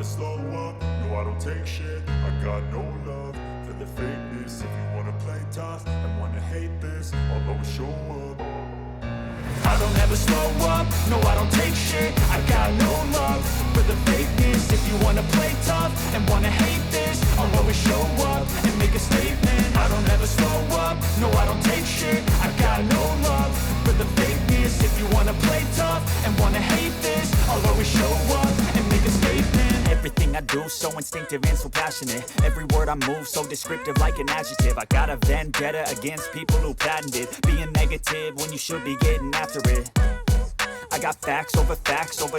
slow up, no I don't take shit. I got no love for the fakeness. If you wanna play tough and wanna hate this, I'll always show up. I don't ever slow up, no I don't take shit. I got no love for the fakeness. If you wanna play tough and wanna hate this, I'll always show up and make a statement. I don't ever slow up, no I don't take shit. I got no love for the fakeness. If you wanna play tough and wanna hate this, I'll always show up and make a statement. Everything I do so instinctive and so passionate. Every word I move so descriptive like an adjective. I got a vendetta against people who patented being negative when you should be getting after it. I got facts over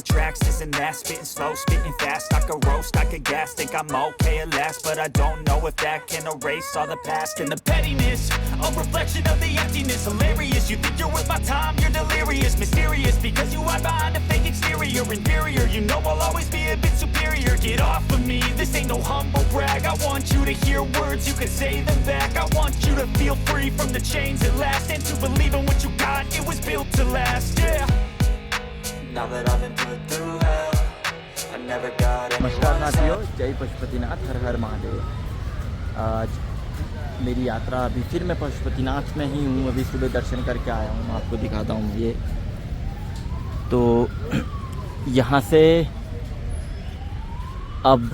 tracks, this and that. Spitting slow, spitting fast. I could roast, I could gas. Think I'm okay at last, but I don't know if that can erase all the past. And the pettiness, a reflection of the emptiness. Hilarious, you think you're worth my time, you're delirious. Mysterious, because you hide behind a fake exterior. Inferior, you know I'll always be a bit superior. Get off of me, this ain't no humble brag. I want you to hear words, you can say them back. I want you to feel free from the chains at last, and to believe in what you got, it was built to last, yeah. Now that I've been put through hell, I never got नमस्कार नाथियों, जय पशुपतिनाथ, हर हर महादेव। आज मेरी यात्रा, अभी फिर मैं पशुपतिनाथ में ही हूँ। अभी सुबह दर्शन करके आया हूँ, आपको दिखाता हूँ। ये तो यहाँ से अब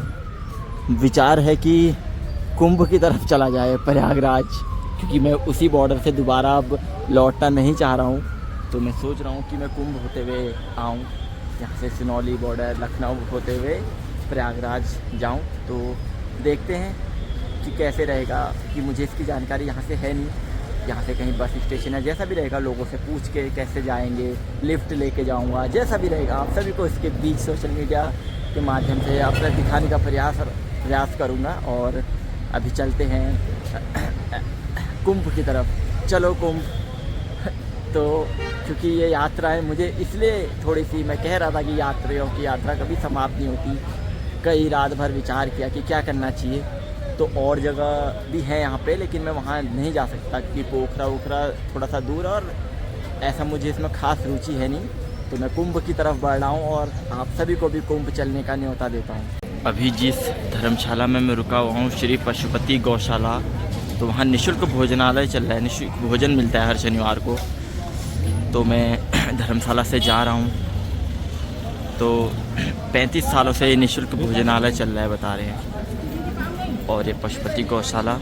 विचार है कि कुंभ की तरफ चला जाए, प्रयागराज, क्योंकि मैं उसी बॉर्डर से दोबारा अब लौटना नहीं चाह रहा हूँ। तो मैं सोच रहा हूँ कि मैं कुंभ होते हुए आऊँ, यहाँ से सिनौली बॉर्डर, लखनऊ होते हुए प्रयागराज जाऊँ। तो देखते हैं कि कैसे रहेगा, कि मुझे इसकी जानकारी यहाँ से है नहीं। यहाँ से कहीं बस स्टेशन है, जैसा भी रहेगा लोगों से पूछ के कैसे जाएंगे, लिफ्ट लेके जाऊँगा, जैसा भी रहेगा आप सभी को इसके बीच सोशल मीडिया के माध्यम से अपना दिखाने का प्रयास करूँगा। और अभी चलते हैं कुंभ की तरफ। चलो कुंभ। तो क्योंकि ये यात्रा है, मुझे इसलिए थोड़ी सी, मैं कह रहा था कि यात्रियों की यात्रा कभी समाप्त नहीं होती। कई रात भर विचार किया कि क्या करना चाहिए। तो और जगह भी है यहाँ पे, लेकिन मैं वहाँ नहीं जा सकता क्योंकि पोखरा वोखरा थोड़ा सा दूर, और ऐसा मुझे इसमें ख़ास रुचि है नहीं। तो मैं कुंभ की तरफ बढ़ रहा हूँ और आप सभी को भी कुंभ चलने का न्योता देता हूँ। अभी जिस धर्मशाला में मैं रुका हुआ हूँ, श्री पशुपति गौशाला, तो वहाँ निःशुल्क भोजनालय चल रहा है, निःशुल्क भोजन मिलता है हर शनिवार को। तो मैं धर्मशाला से जा रहा हूँ। तो 35 सालों से ये निःशुल्क भोजनालय चल रहा है, बता रहे हैं। और ये पशुपति गौशाला,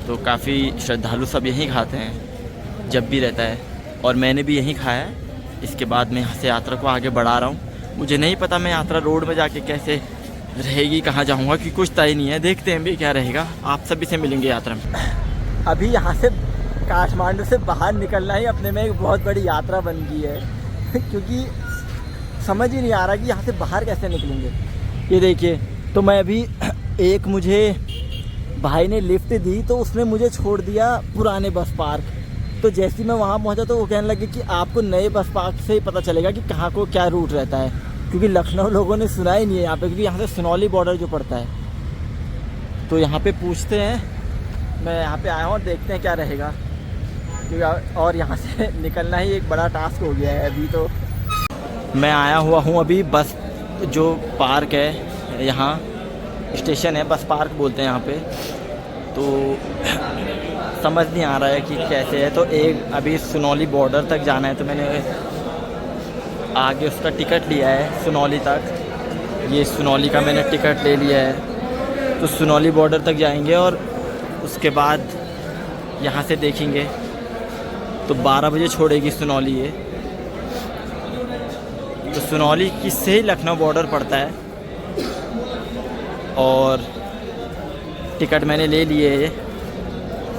तो काफ़ी श्रद्धालु सब यहीं खाते हैं जब भी रहता है, और मैंने भी यहीं खाया है। इसके बाद मैं यहाँ से यात्रा को आगे बढ़ा रहा हूँ। मुझे नहीं पता मैं यात्रा रोड में जाके कैसे रहेगी, कहाँ जाऊँगा, कि कुछ तय नहीं है। देखते हैं भी क्या रहेगा। आप सभी से मिलेंगे यात्रा में। अभी यहाँ से काठमांडू से बाहर निकलना ही अपने में एक बहुत बड़ी यात्रा बन गई है क्योंकि समझ ही नहीं आ रहा कि यहाँ से बाहर कैसे निकलेंगे। ये देखिए, तो मैं अभी एक, मुझे भाई ने लिफ्ट दी तो उसने मुझे छोड़ दिया पुराने बस पार्क। तो जैसे ही मैं वहाँ पहुँचा तो वो कहने लगे कि आपको नए बस पार्क से ही पता चलेगा कि कहाँ को क्या रूट रहता है, क्योंकि लखनऊ लोगों ने सुना ही नहीं है यहाँ पे, क्योंकि यहाँ से सिनौली बॉर्डर जो पड़ता है। तो यहाँ पे पूछते हैं, मैं यहाँ पे आया हूँ और देखते हैं क्या रहेगा। और यहाँ से निकलना ही एक बड़ा टास्क हो गया है। अभी तो मैं आया हुआ हूँ अभी बस जो पार्क है, यहाँ स्टेशन है, बस पार्क बोलते हैं यहाँ पे। तो समझ नहीं आ रहा है कि कैसे है। तो एक अभी सिनौली बॉर्डर तक जाना है, तो मैंने आगे उसका टिकट लिया है सिनौली तक। ये सिनौली का मैंने टिकट ले लिया है। तो सिनौली बॉर्डर तक जाएंगे और उसके बाद यहाँ से देखेंगे। तो 12 बजे छोड़ेगी सिनौली ये। तो सिनौली किससे ही लखनऊ बॉर्डर पड़ता है। और टिकट मैंने ले लिए है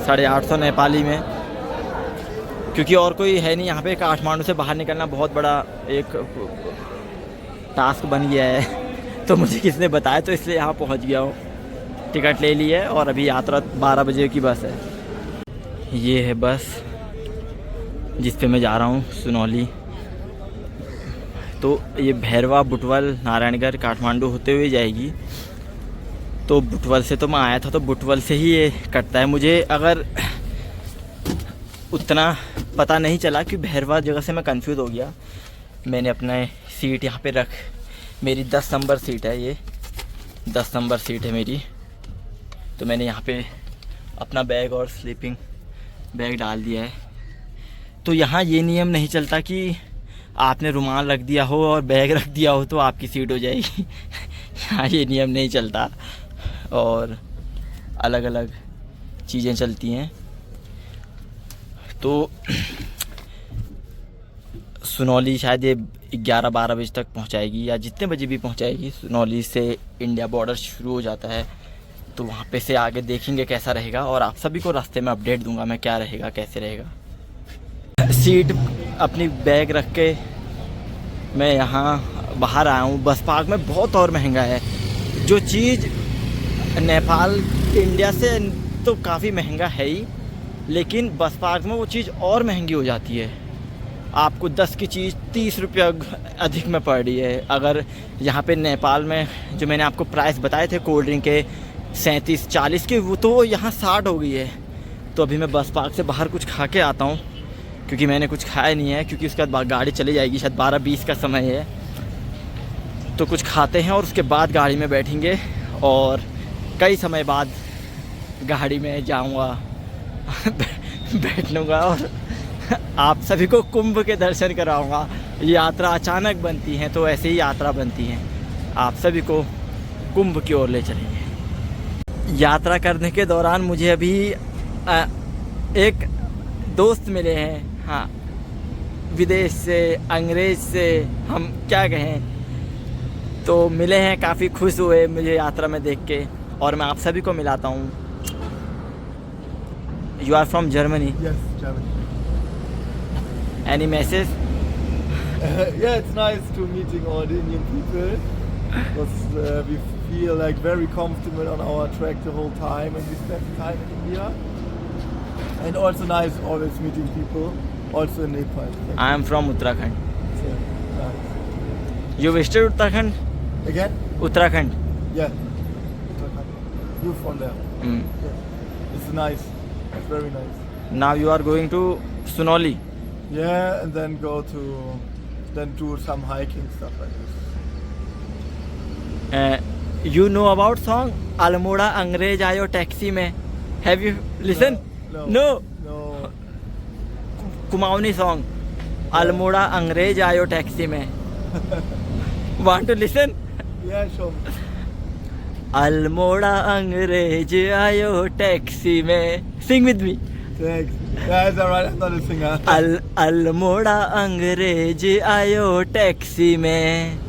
850 नेपाली में, क्योंकि और कोई है नहीं यहाँ पे। काठमांडू से बाहर निकलना बहुत बड़ा एक टास्क बन गया है। तो मुझे किसने बताया, तो इसलिए यहाँ पहुँच गया हूँ। टिकट ले ली है और अभी यात्रा 12 बजे की बस है। ये है बस जिस पे मैं जा रहा हूँ, सिनौली। तो ये भैरवा, बुटवल, नारायणगढ़, काठमांडू होते हुए जाएगी। तो बुटवल से तो मैं आया था, तो बुटवल से ही ये कटता है। मुझे अगर उतना पता नहीं चला कि भैरवा जगह से मैं कंफ्यूज हो गया। मैंने अपना सीट यहाँ पे रख, मेरी 10 नंबर सीट है ये, 10 नंबर सीट है मेरी। तो मैंने यहाँ पे अपना बैग और स्लीपिंग बैग डाल दिया है। तो यहाँ ये नियम नहीं चलता कि आपने रुमाल रख दिया हो और बैग रख दिया हो तो आपकी सीट हो जाएगी। यहाँ ये नियम नहीं चलता और अलग अलग चीज़ें चलती हैं। तो सुनौली शायद ये 11-12 बजे तक पहुंचाएगी या जितने बजे भी पहुंचाएगी। सुनौली से इंडिया बॉर्डर शुरू हो जाता है, तो वहाँ पे से आगे देखेंगे कैसा रहेगा और आप सभी को रास्ते में अपडेट दूंगा मैं क्या रहेगा कैसे रहेगा। सीट अपनी बैग रख के मैं यहाँ बाहर आया हूँ। बस पार्क में बहुत और महंगा है। जो चीज़ नेपाल इंडिया से तो काफ़ी महंगा है ही, लेकिन बस पार्क में वो चीज़ और महंगी हो जाती है। आपको 10 की चीज़ 30 रुपया अधिक में पड़ रही है। अगर यहाँ पे नेपाल में जो मैंने आपको प्राइस बताए थे कोल्ड ड्रिंक के 37-40 के, वो तो यहाँ 60 हो गई है। तो अभी मैं बस पार्क से बाहर कुछ खा के आता हूँ क्योंकि मैंने कुछ खाया नहीं है, क्योंकि उसके बाद गाड़ी चली जाएगी। शायद 12:20 का समय है, तो कुछ खाते हैं और उसके बाद गाड़ी में बैठेंगे और कई समय बाद गाड़ी में जाऊँगा बैठूँगा और आप सभी को कुंभ के दर्शन कराऊंगा। यात्रा अचानक बनती है तो ऐसे ही यात्रा बनती है, आप सभी को कुंभ की ओर ले चलेंगे। यात्रा करने के दौरान मुझे अभी एक दोस्त मिले हैं, हाँ, विदेश से, अंग्रेज से, हम क्या कहें, तो मिले हैं। काफ़ी खुश हुए मुझे यात्रा में देख के और मैं आप सभी को मिलाता हूँ। You are from Germany? Yes, Germany. Any message? Yeah, it's nice to meeting all the Indian people because we feel like very comfortable on our track the whole time and we spend time in India. And also nice always meeting people, also in Nepal. I am from Uttarakhand. So, nice. You visited Uttarakhand? Again? Uttarakhand. Yeah. Uttarakhand. You from there? Mm. Yeah. It's nice. It's very nice. Now you are going to Sunoli. Yeah, and then then do some hiking stuff like this. You know about song Almoda Angrez Aayo Taxi में? Have you listened? No. Kumauni song Almoda Angrez Aayo Taxi में. Want to listen? Yeah, sure. Almoda Angrez Aayo Taxi में. Sing with me. Thanks. Yeah, it's alright. I'm not a singer. Almora अंग्रेज आयो taxi में,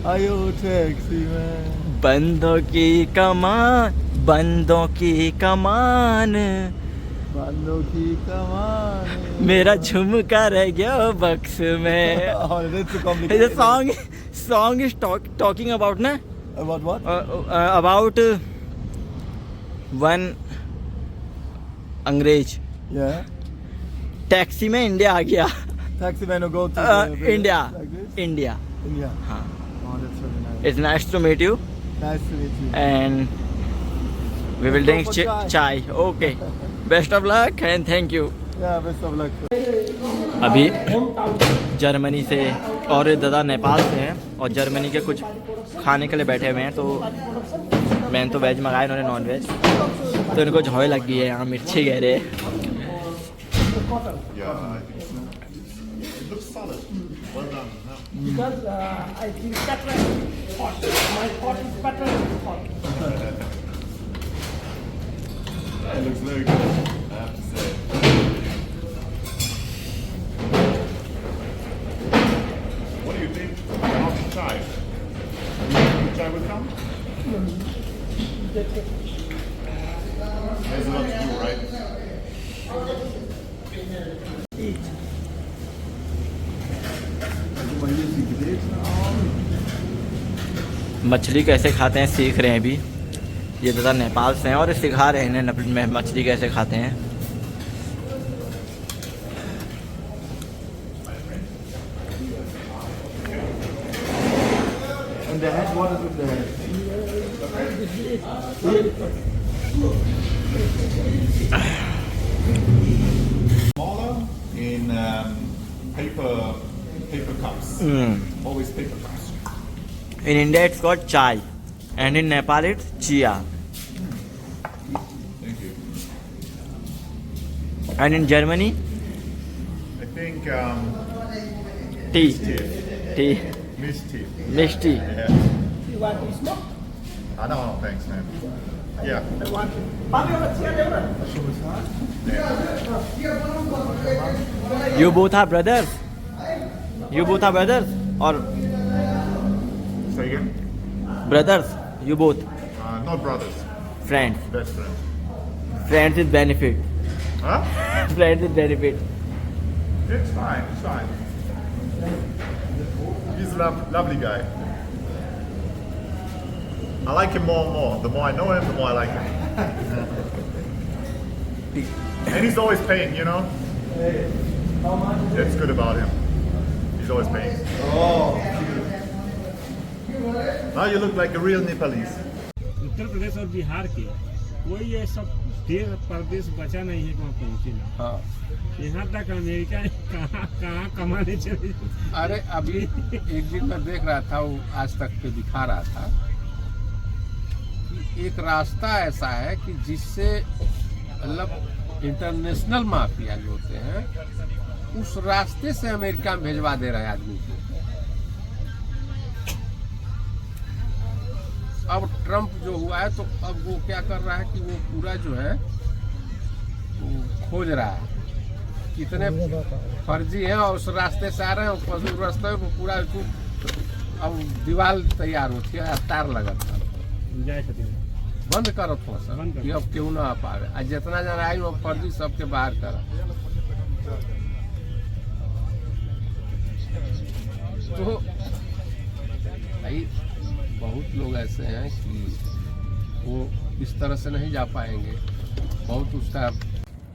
आयो taxi में, बंदों की कमान, बंदों की कमान, बांधो की कमान, मेरा झुमका रह गया बक्स में. Oh, that's a The complicated. song is talking about ना About what? about one अंग्रेज Yeah. टैक्सी में इंडिया आ गया. Taxi man who go to the India like this? India. India. हाँ. Oh, that's really nice. It's nice to meet you Nice to meet you. and we will Let's go drink for chai. Okay. Best of luck and thank you. Yeah, best of luck. अभी Germany से और दादा नेपाल से हैं और Germany के कुछ खाने के लिए बैठे हुए हैं। तो मैंने तो वेज मंगाया, इन्होंने नॉन वेज, तो इनको झोए लग गई है। यहाँ मिर्ची कह रहे हैं। Yeah, I think so. It looks solid. Well done. Yeah. Because I think better hot. My pot is better hot. It looks very good, I have to say. What do you think about the chai? You think the chai will come? There's a lot to do, right? मछली कैसे खाते हैं सीख रहे हैं अभी। ये दादा नेपाल से हैं और ये सिखा रहे हैं इन्हें मछली कैसे खाते हैं। And the head, what is with the head? Smaller in paper cups. Always paper cups. In India it's called chai. and in Nepal it's chia. Thank you. And in Germany, I think tea. Tea. mixed tea. Mixed tea. Yeah. You want to smoke? No, thanks, man. Yeah. I want to. Papi, orang siap dia orang. You both are brothers? You both are brothers? Or Say again? brothers? You both? Not brothers. Friends. Best friends. Friends with benefit. Huh? Friends with benefit. It's fine. It's fine. He's a lovely guy. I like him more and more. The more I know him, the more I like him. And he's always paying, you know? That's good about him. He's always paying. Oh, Now you look like a real Nepalese. Uttar Pradesh और बिहार के कोई ये सब देश प्रदेश बचा नहीं है वहाँ पहुँचे ना। हाँ। यहाँ तक अमेरिका कहाँ कहाँ कमाने चले। अरे अभी एक दिन मैं देख रहा था, वो आज तक पे दिखा रहा था कि एक रास्ता ऐसा है कि जिससे मतलब इंटरनेशनल माफिया जो होते हैं उस रास्ते से अमेरिका में भेजवा दे रहे हैं आदमी को। अब ट्रम्प जो हुआ है तो अब वो क्या कर रहा है कि वो पूरा जो है वो खोज रहा है कितने फर्जी हैं और उस रास्ते से आ रहे हैं। उस रास्ते में पूरा अब दीवार तैयार होती है, तार लगा था। जय सचिन। बंद करो थोड़ा सा बंद करो। कि अब क्यों ना आ पावे। आज जितना जना आई वो फर्जी सबके बाहर करा। तो भाई बहुत लोग ऐसे हैं कि वो इस तरह से नहीं जा पाएंगे। बहुत उसका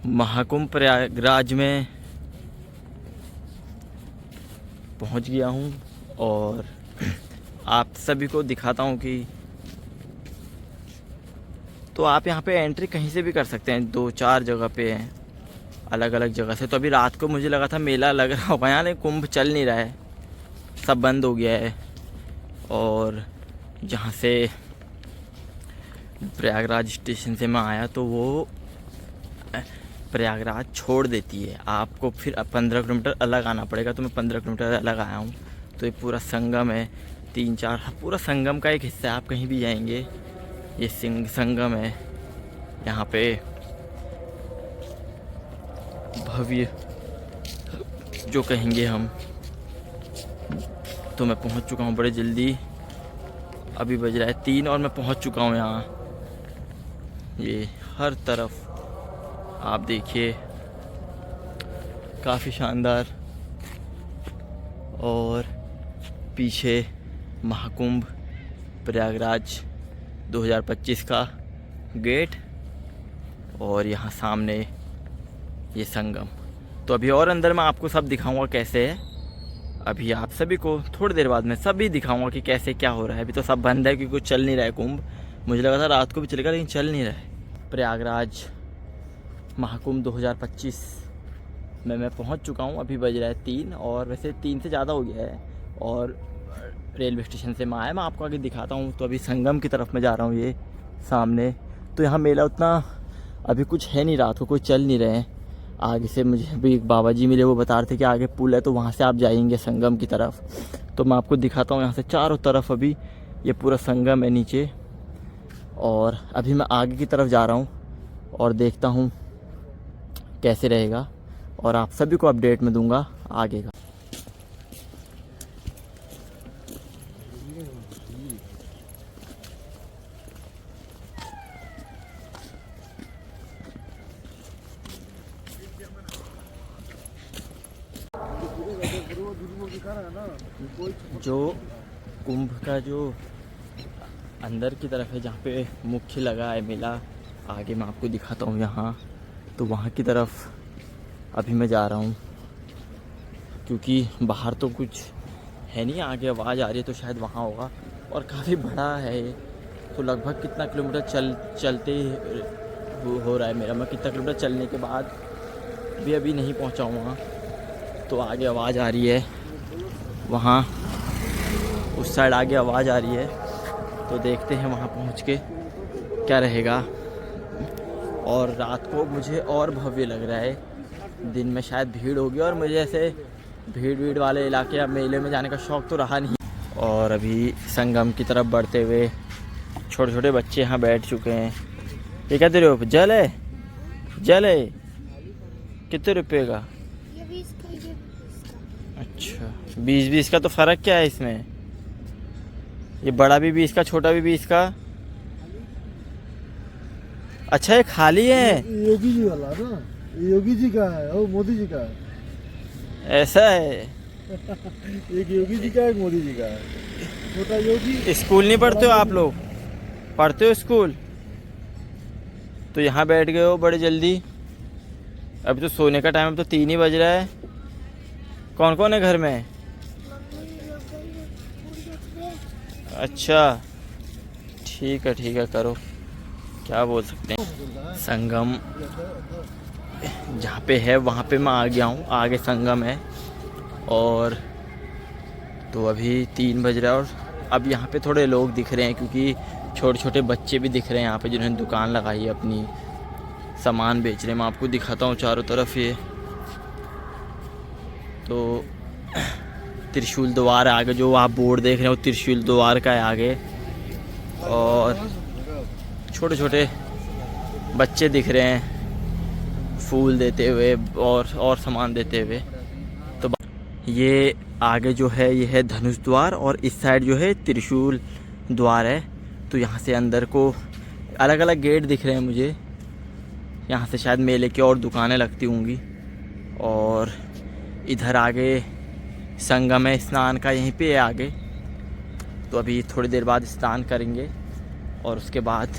महाकुंभ प्रयागराज में पहुंच गया हूं और आप सभी को दिखाता हूं कि तो आप यहां पे एंट्री कहीं से भी कर सकते हैं। 2-4 जगह पे हैं अलग अलग जगह से। तो अभी रात को मुझे लगा था मेला लग रहा होगा यहाँ, लेकिन कुंभ चल नहीं रहा है, सब बंद हो गया है। और जहाँ से प्रयागराज स्टेशन से मैं आया तो वो प्रयागराज छोड़ देती है, आपको फिर 15 किलोमीटर अलग आना पड़ेगा। तो मैं 15 किलोमीटर अलग आया हूँ। तो ये पूरा संगम है, 3-4 पूरा संगम का एक हिस्सा है। आप कहीं भी जाएंगे ये संगम है। यहाँ पे भव्य जो कहेंगे हम। तो मैं पहुँच चुका हूँ बड़े जल्दी, अभी बज रहा है 3 और मैं पहुँच चुका हूँ यहाँ। ये हर तरफ आप देखिए काफ़ी शानदार। और पीछे महाकुंभ प्रयागराज 2025 का गेट और यहाँ सामने ये संगम। तो अभी और अंदर मैं आपको सब दिखाऊंगा कैसे है। अभी आप सभी को थोड़ी देर बाद में सभी दिखाऊंगा कि कैसे क्या हो रहा है। अभी तो सब बंद है क्योंकि कुछ चल नहीं रहा है कुंभ। मुझे लगा था रात को भी चलेगा लेकिन चल नहीं रहा है। प्रयागराज महाकुंभ 2025 में मैं पहुंच चुका हूं। अभी बज रहा है 3 और वैसे 3 से ज़्यादा हो गया है। और रेलवे स्टेशन से मैं आया, मैं आपको आगे दिखाता हूं। तो अभी संगम की तरफ मैं जा रहा हूं, ये सामने। तो यहाँ मेला उतना अभी कुछ है नहीं, रात को कोई चल नहीं रहे हैं। आगे से मुझे अभी एक बाबा जी मिले, वो बता रहे थे कि आगे पुल है तो वहाँ से आप जाएंगे संगम की तरफ। तो मैं आपको दिखाता हूँ यहाँ से चारों तरफ अभी ये पूरा संगम है नीचे। और अभी मैं आगे की तरफ जा रहा हूँ और देखता हूँ कैसे रहेगा और आप सभी को अपडेट में दूंगा आगे का। जो कुंभ का जो अंदर की तरफ है जहाँ पे मुख्य लगा है मेला, आगे मैं आपको दिखाता हूँ यहाँ। तो वहाँ की तरफ अभी मैं जा रहा हूँ क्योंकि बाहर तो कुछ है नहीं। आगे आवाज़ आ रही है तो शायद वहाँ होगा। और काफ़ी बड़ा है ये, तो लगभग कितना किलोमीटर चलते हो रहा है मेरा। मैं कितना किलोमीटर चलने के बाद भी अभी नहीं पहुँचा हूँ वहाँ। तो आगे आवाज़ आ रही है, वहाँ उस साइड आगे आवाज़ आ रही है। तो देखते हैं वहाँ पहुँच के क्या रहेगा। और रात को मुझे और भव्य लग रहा है, दिन में शायद भीड़ होगी और मुझे ऐसे भीड़ वाले इलाके या मेले में जाने का शौक़ तो रहा नहीं। और अभी संगम की तरफ बढ़ते हुए छोटे छोटे बच्चे यहाँ बैठ चुके हैं। ये क्या दे रहे हो? जल है? जल है? कितने रुपए का? ये 20 का, ये 20 का। अच्छा, 20 का तो फ़र्क क्या है इसमें? ये बड़ा भी 20 का, छोटा भी 20 का। अच्छा, ये खाली है? योगी जी वाला ना, योगी जी का है और मोदी जी का है। ऐसा है? एक योगी जी का, एक मोदी जी का है। छोटा योगी। स्कूल नहीं पढ़ते हो आप लोग? पढ़ते हो स्कूल? तो यहाँ बैठ गए हो बड़े जल्दी। अभी तो सोने का टाइम, अब तो 3 ही बज रहा है। कौन कौन है घर में? अच्छा, ठीक है, करो, क्या बोल सकते हैं। संगम जहाँ पे है वहाँ पे मैं आ गया हूँ, आगे संगम है। और तो अभी 3 बज रहा है और अब यहाँ पे थोड़े लोग दिख रहे हैं, क्योंकि छोटे छोटे बच्चे भी दिख रहे हैं यहाँ पे, जिन्होंने दुकान लगाई है, अपनी सामान बेच रहे हैं। मैं आपको दिखाता हूँ चारों तरफ। ये तो त्रिशूल द्वार है आगे, जो आप बोर्ड देख रहे हो त्रिशूल द्वार का है आगे। और छोटे छोटे बच्चे दिख रहे हैं फूल देते हुए और सामान देते हुए। तो ये आगे जो है ये है धनुष द्वार और इस साइड जो है त्रिशूल द्वार है। तो यहाँ से अंदर को अलग अलग गेट दिख रहे हैं मुझे। यहाँ से शायद मेले की और दुकानें लगती होंगी। और इधर आगे संगम है स्नान का, यहीं पे है आगे। तो अभी थोड़ी देर बाद स्नान करेंगे और उसके बाद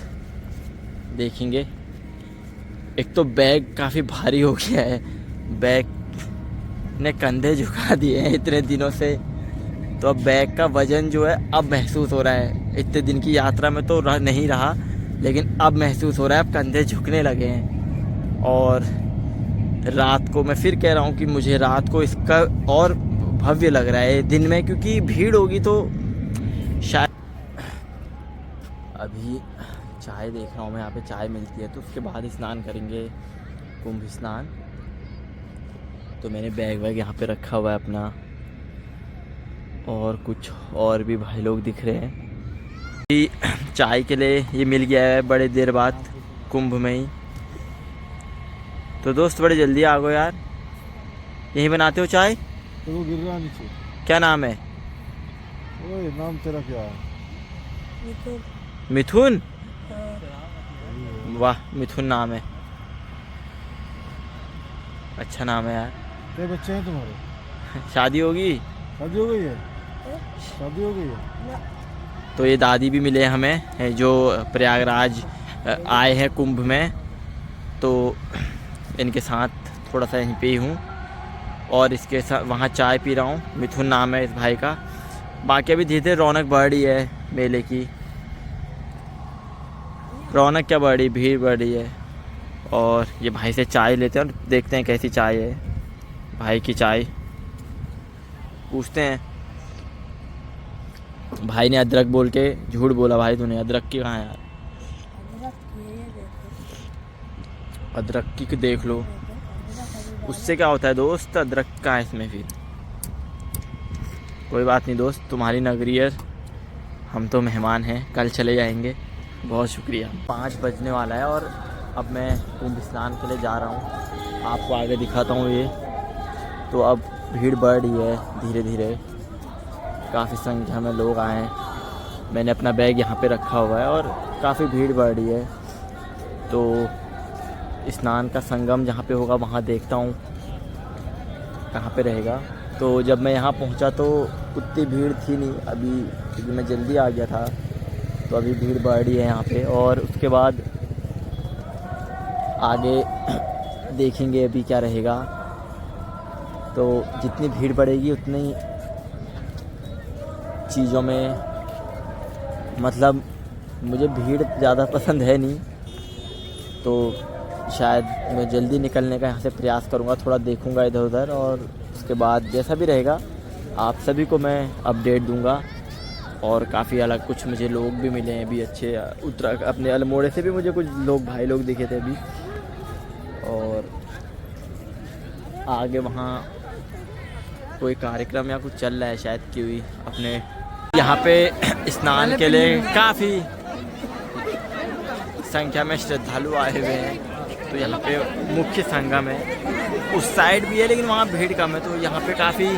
देखेंगे। एक तो बैग काफ़ी भारी हो गया है, बैग ने कंधे झुका दिए हैं इतने दिनों से। तो अब बैग का वज़न जो है अब महसूस हो रहा है। इतने दिन की यात्रा में तो नहीं रहा, लेकिन अब महसूस हो रहा है, अब कंधे झुकने लगे हैं। और रात को मैं फिर कह रहा हूँ कि मुझे रात को इसका और भव्य लग रहा है दिन में, क्योंकि भीड़ होगी तो शायद। अभी चाय देख रहा हूँ मैं, यहाँ पे चाय मिलती है। तो उसके बाद स्नान करेंगे, कुंभ स्नान। तो मैंने बैग वैग यहाँ पे रखा हुआ है अपना। और कुछ और भी भाई लोग दिख रहे हैं। चाय के लिए ये मिल गया है बड़े देर बाद कुंभ में ही। तो दोस्त बड़े जल्दी आ गए यार। यहीं बनाते हो चाय? तो वो गिर रहा नीचे। क्या नाम है? ओए, नाम तेरा क्या है? मिथुन? वाह, मिथुन नाम है, अच्छा नाम है यार। कितने बच्चे हैं तुम्हारे? शादी होगी? शादी हो गई है? शादी हो गई है? तो ये दादी भी मिले हमें, जो प्रयागराज आए हैं कुंभ में। तो इनके साथ थोड़ा सा यहीं पे ही हूँ और इसके साथ वहाँ चाय पी रहा हूँ। मिथुन नाम है इस भाई का। बाकी अभी धीरे धीरे रौनक बढ़ रही है मेले की। रौनक क्या बढ़ रही, भीड़ बढ़ रही है। और ये भाई से चाय लेते हैं और देखते हैं कैसी चाय है। भाई की चाय पूछते हैं। भाई ने अदरक बोल के झूठ बोला। भाई तूने अदरक की कहाँ है यार? अदरक की देख लो, उससे क्या होता है दोस्त, अदरक का है इसमें। फिर कोई बात नहीं दोस्त, तुम्हारी नगरी है, हम तो मेहमान हैं, कल चले जाएंगे। बहुत शुक्रिया। 5 बजने वाला है और अब मैं कुंभ स्नान के लिए जा रहा हूँ। आपको आगे दिखाता हूँ ये। तो अब भीड़ बढ़ रही है धीरे धीरे, काफ़ी संख्या में लोग आए हैं। मैंने अपना बैग यहाँ पे रखा हुआ है और काफ़ी भीड़ बढ़ रही है। तो स्नान का संगम जहाँ पे होगा वहाँ देखता हूँ कहाँ पे रहेगा। तो जब मैं यहाँ पहुँचा तो उतनी भीड़ थी नहीं अभी, क्योंकि मैं जल्दी आ गया था। तो अभी भीड़ बढ़ रही है यहाँ पे और उसके बाद आगे देखेंगे अभी क्या रहेगा। तो जितनी भीड़ बढ़ेगी उतनी चीज़ों में, मतलब मुझे भीड़ ज़्यादा पसंद है नहीं, तो शायद मैं जल्दी निकलने का यहाँ से प्रयास करूँगा। थोड़ा देखूँगा इधर उधर और उसके बाद जैसा भी रहेगा आप सभी को मैं अपडेट दूँगा। और काफ़ी अलग कुछ मुझे लोग भी मिले हैं अभी अच्छे। अपने अल्मोड़े से भी मुझे कुछ लोग भाई लोग दिखे थे अभी। और आगे वहाँ कोई कार्यक्रम या कुछ चल रहा है शायद की हुई अपने यहाँ पे स्नान के लिए काफ़ी संख्या में श्रद्धालु आए हुए हैं। तो यहाँ पे मुख्य संगम है, उस साइड भी है लेकिन वहाँ भीड़ कम है। तो यहाँ पे काफ़ी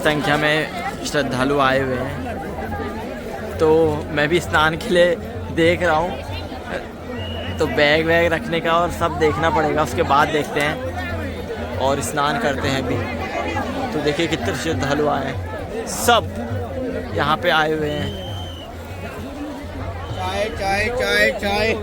संख्या में श्रद्धालु आए हुए हैं। तो मैं भी स्नान के लिए देख रहा हूँ, तो बैग वैग रखने का और सब देखना पड़ेगा, उसके बाद देखते हैं और स्नान करते हैं अभी। तो देखिए कितने श्रद्धालु आए हैं, सब यहाँ पे आए हुए हैं। चाय चाय चाय चाय।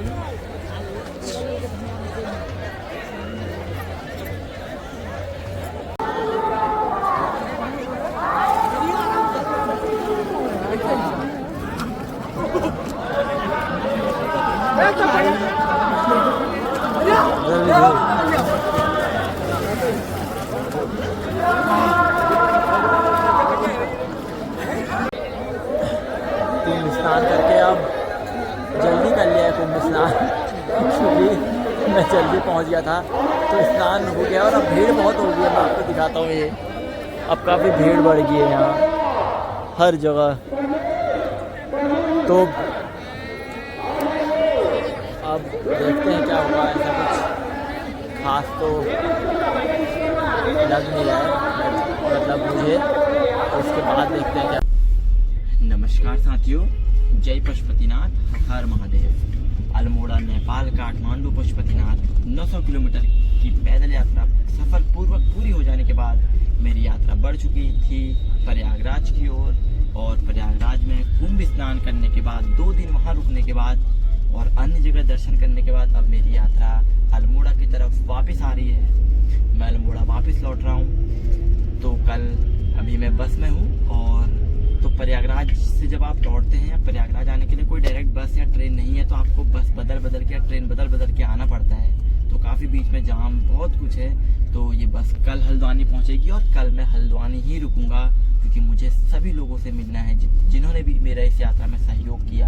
स्नान करके अब जल्दी कर लिया है कुंभ स्नान, क्योंकि मैं जल्दी पहुंच गया था तो स्नान हो गया। और अब भीड़ बहुत हो गई है, मैं आपको दिखाता हूँ। ये अब काफ़ी भीड़ बढ़ गई है यहाँ हर जगह। तो अब देखते हैं क्या होगा, ऐसा कुछ खास तो लग नहीं रहा है मतलब मुझे। उसके बाद देखते हैं क्या। नमस्कार साथियों, जय पशुपतिनाथ, हर महादेव। अल्मोड़ा नेपाल काठमांडू पशुपतिनाथ 900 किलोमीटर की पैदल यात्रा सफलपूर्वक पूरी हो जाने के बाद मेरी यात्रा बढ़ चुकी थी प्रयागराज की ओर। और प्रयागराज में कुंभ स्नान करने के बाद 2 दिन वहां रुकने के बाद और अन्य जगह दर्शन करने के बाद अब मेरी यात्रा अल्मोड़ा की तरफ वापस आ रही है। मैं अल्मोड़ा वापस लौट रहा हूँ। तो कल अभी मैं बस में हूँ। और तो प्रयागराज से जब आप लौटते हैं, प्रयागराज आने के लिए कोई डायरेक्ट बस या ट्रेन नहीं है, तो आपको बस बदल के या ट्रेन बदल के आना पड़ता है। तो काफ़ी बीच में जाम बहुत कुछ है। तो ये बस कल हल्द्वानी पहुंचेगी और कल मैं हल्द्वानी ही रुकूंगा, क्योंकि मुझे सभी लोगों से मिलना है जिन्होंने भी मेरा इस यात्रा में सहयोग किया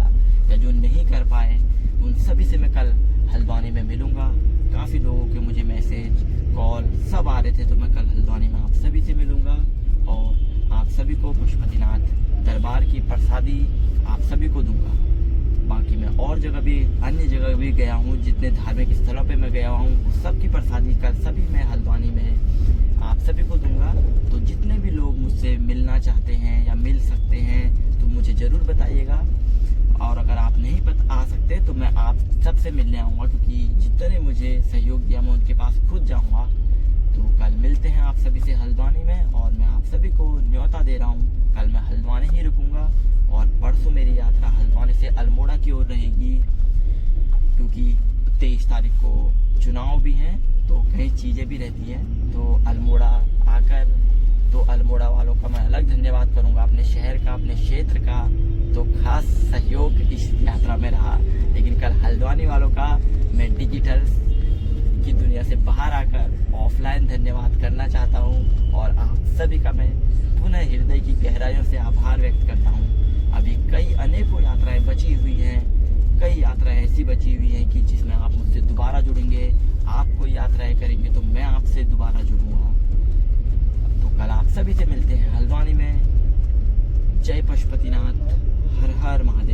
या जो नहीं कर पाए, उन सभी से मैं कल हल्द्वानी में मिलूंगा। काफ़ी लोगों के मुझे मैसेज कॉल सब आ रहे थे, तो मैं कल हल्द्वानी में आप सभी से मिलूंगा और आप सभी को पशुपतिनाथ दरबार की प्रसादी आप सभी को दूंगा। बाकी मैं और जगह भी अन्य जगह भी गया हूँ, जितने धार्मिक स्थलों पे मैं गया हूँ उस सब की प्रसादी कल सभी मैं हल्द्वानी में आप सभी को दूंगा। तो जितने भी लोग मुझसे मिलना चाहते हैं या मिल सकते हैं तो मुझे ज़रूर बताइएगा। और अगर आप नहीं आ सकते तो मैं आप सबसे मिलने आऊँगा, क्योंकि जितने मुझे सहयोग दिया मैं उनके पास खुद जाऊँगा। तो कल मिलते हैं आप सभी से हल्द्वानी में। और मैं आप सभी को न्योता दे रहा हूँ, कल मैं हल्द्वानी ही रुकूंगा और परसों मेरी यात्रा हल्द्वानी से अल्मोड़ा की ओर रहेगी, क्योंकि 23 तारीख को चुनाव भी हैं तो कई चीज़ें भी रहती हैं। तो अल्मोड़ा आकर तो अल्मोड़ा वालों का मैं अलग धन्यवाद करूंगा, अपने शहर का, अपने क्षेत्र का तो खास सहयोग इस यात्रा में रहा। लेकिन कल हल्द्वानी वालों का मैं डिजिटल की दुनिया से बाहर आकर ऑफलाइन धन्यवाद करना चाहता हूं। और आप सभी का मैं पुनः हृदय की गहराइयों से आभार व्यक्त करता हूं। अभी कई अनेकों यात्राएं बची हुई हैं, कई यात्राएं ऐसी बची हुई हैं कि जिसमें आप मुझसे दोबारा जुड़ेंगे, आप कोई यात्राएं करेंगे तो मैं आपसे दोबारा जुड़ूंगा। तो कल आप सभी से मिलते हैं हल्द्वानी में। जय पशुपतिनाथ, हर हर महादेव।